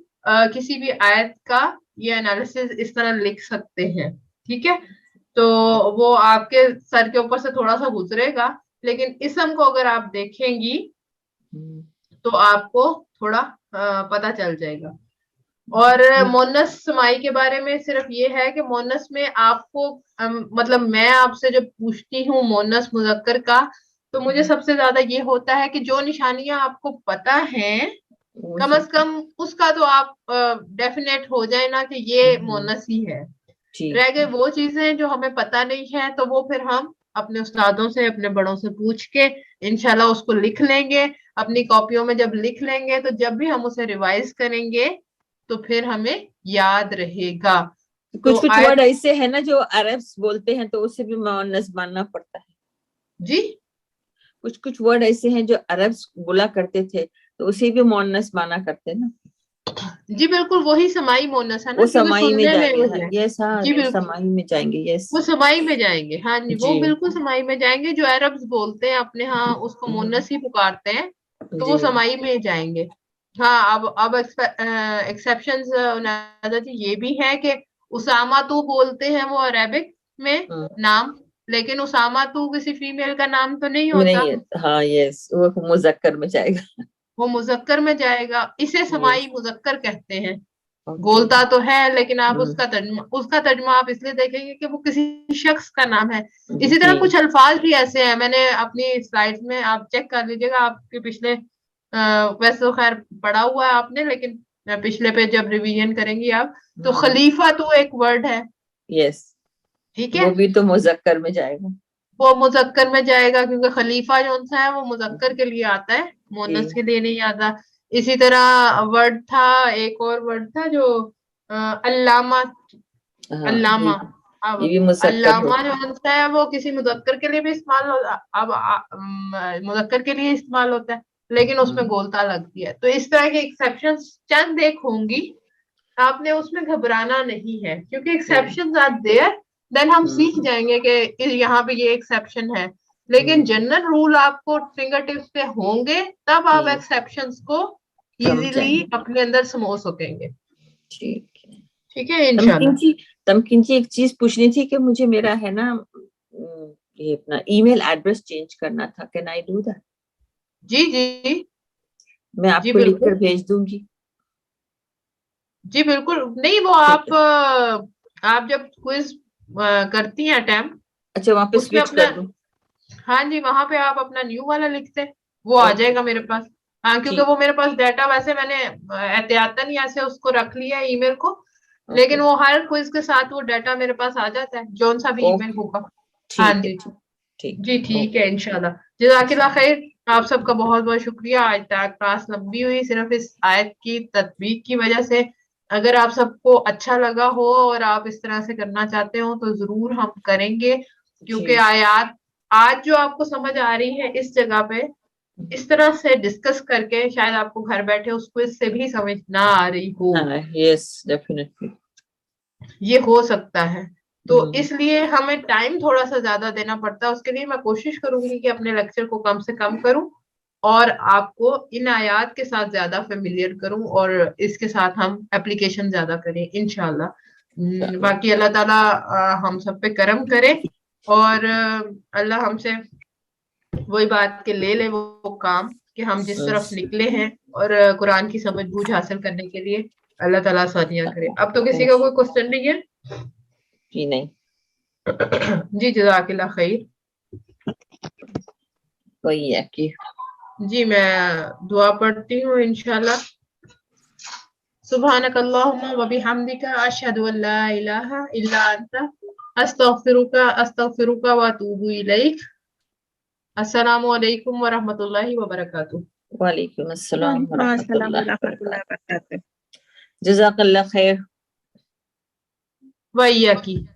کسی بھی آیت کا یہ انالیسس اس طرح لکھ سکتے ہیں. ٹھیک ہے, تو وہ آپ کے سر کے اوپر سے تھوڑا سا گزرے گا, لیکن اسم کو اگر آپ دیکھیں گی تو آپ کو تھوڑا پتا چل جائے گا. اور مونس سمائی کے بارے میں صرف یہ ہے کہ مونس میں آپ کو مطلب میں آپ سے جب پوچھتی ہوں مونس مذکر کا, تو مجھے سب سے زیادہ یہ ہوتا ہے کہ جو نشانیاں آپ کو پتا ہیں کم از کم اس کا تو آپ ڈیفینیٹ ہو جائے نا کہ یہ مونس ہی ہے. رہ گئے وہ چیزیں جو ہمیں پتا نہیں ہے, تو وہ پھر ہم اپنے استادوں سے, اپنے بڑوں سے پوچھ کے انشاءاللہ اس کو لکھ لیں گے اپنی کاپیوں میں. جب لکھ لیں گے تو جب بھی ہم اسے ریوائز کریں گے تو پھر ہمیں یاد رہے گا. کچھ ورڈ ایسے ہیں نا جو عربs بولتے ہیں تو اسے بھی مؤنث ماننا پڑتا ہے. جی کچھ ورڈ ایسے ہیں جو عربs بولا کرتے تھے تو اسے بھی مؤنث مانا کرتے نا. جی بالکل, وہی سمائی مونس ہے نا, وہ سمائی میں جائیں گے. یس, ہاں جی بالکل سمائی میں جائیں گے. یس, وہ سمائی میں جائیں گے. ہاں جی, وہ بالکل سمائی میں جائیں گے. جو عربز بولتے ہیں اپنے ہاں اس کو مونس ہی پکارتے ہیں, تو وہ سمائی میں جائیں گے. ہاں, اب ایکسیپشنز یہ بھی ہے کہ اسامہ تو بولتے ہیں وہ عربک میں نام, لیکن اسامہ تو کسی فیمیل کا نام تو نہیں ہوتا. ہاں یس, وہ مذکر میں جائے گا, وہ مذکر میں جائے گا. اسے سمائی مذکر کہتے ہیں. بولتا تو ہے لیکن آپ اس کا ترجمہ آپ اس لیے دیکھیں گے کہ وہ کسی شخص کا نام ہے. اسی طرح کچھ الفاظ بھی ایسے ہیں, میں نے اپنی سلائیڈ میں, آپ چیک کر لیجیے گا, آپ کے پچھلے ویسے تو خیر پڑھا ہوا ہے آپ نے, لیکن پچھلے پہ جب ریویژن کریں گی آپ تو خلیفہ تو ایک ورڈ ہے. یس, ٹھیک ہے, وہ بھی تو مذکر میں جائے گا. وہ مذکر میں جائے گا کیونکہ خلیفہ جو سا ہے وہ مذکر کے لیے آتا ہے, مونس کے لیے نہیں آتا. اسی طرح ورڈ تھا, ایک اور ورڈ تھا جو علامہ, علامہ جو ہے وہ کسی مذکر کے لیے بھی استعمال ہوتا, اب مذکر کے لیے استعمال ہوتا ہے لیکن اس میں گولتا لگتی ہے. تو اس طرح کے ایکسیپشن چند ایک ہوں گی, آپ نے اس میں گھبرانا نہیں ہے کیونکہ ایکسیپشن آر دیئر. دین ہم سیکھ جائیں گے کہ یہاں پہ یہ ایکسیپشن ہے, لیکن جنرل رول آپ کو فنگر ٹپس پہ ہوں گے, تب آپ ایکسیپشنز کو ایزیلی اپنے اندر سمو سکیں گے. ٹھیک ہے انشاءاللہ. تمکین جی, ایک چیز پوچھنی تھی کہ مجھے میرا ہے نا یہ اپنا ای میل ایڈریس چینج کرنا تھا. Can I do that? جی جی, میں آپ کو لکھ کر بھیج دوں گی. جی بالکل, نہیں وہ آپ جب کوئز کرتی ہیں اٹیمپٹ, اچھا وہاں پہ سوئچ کر دوں. ہاں جی وہاں پہ آپ اپنا نیو والا لکھتے وہ آ جائے گا میرے پاس. ہاں کیونکہ وہ میرے پاس ڈیٹا ویسے میں نے احتیاطاً ہی ایسے اس کو رکھ لیا ہے ای میل کو, لیکن وہ ہر کوئز کے ساتھ وہ ڈیٹا میرے پاس آ جاتا ہے جون سا بھی ای میل ہوگا. ہاں جی جی ٹھیک ہے انشاءاللہ. جزاک اللہ خیر. آپ سب کا بہت بہت شکریہ. آج تک کلاس لمبی ہوئی صرف اس آیت کی تطبیق کی وجہ سے. اگر آپ سب کو اچھا لگا ہو اور آپ اس طرح سے کرنا چاہتے ہو تو ضرور ہم کریں گے, کیونکہ آیات آج جو آپ کو سمجھ آ رہی ہے اس جگہ پہ اس طرح سے ڈسکس کر کے شاید آپ کو گھر بیٹھے اس کو اس سے بھی سمجھ نہ آ رہی ہو. یس ڈیفینیٹلی یہ ہو سکتا ہے. تو اس لیے ہمیں ٹائم تھوڑا سا زیادہ دینا پڑتا ہے. اس کے لیے میں کوشش کروں گی کہ اپنے لیکچر کو کم سے کم کروں اور آپ کو ان آیات کے ساتھ زیادہ فیملیئر کروں اور اس کے ساتھ ہم اپلیکیشن زیادہ کریں انشاءاللہ. باقی اللہ تعالیٰ ہم سب پہ کرم کرے اور اللہ ہم سے وہی بات کہ لے لے وہ کام کہ ہم جس طرف نکلے ہیں اور قرآن کی سمجھ بوجھ حاصل کرنے کے لیے اللہ تعالیٰ آسانیاں کرے. اب تو کسی کا کوئی کوشچن نہیں ہے؟ جی نہیں. جی جزاک اللہ خیر. وہی ہے کہ جی میں دعا پڑھتی ہوں انشاءاللہ. سبحانک اللہم و بحمدک اشہد ان لا الہ الا انت استغفرک و اتوب الیک. السلام علیکم ورحمۃ اللہ وبرکاتہ. وعلیکم السلام ورحمۃ اللہ اللہ وبرکاتہ. جزاک اللہ خیر. وإياك.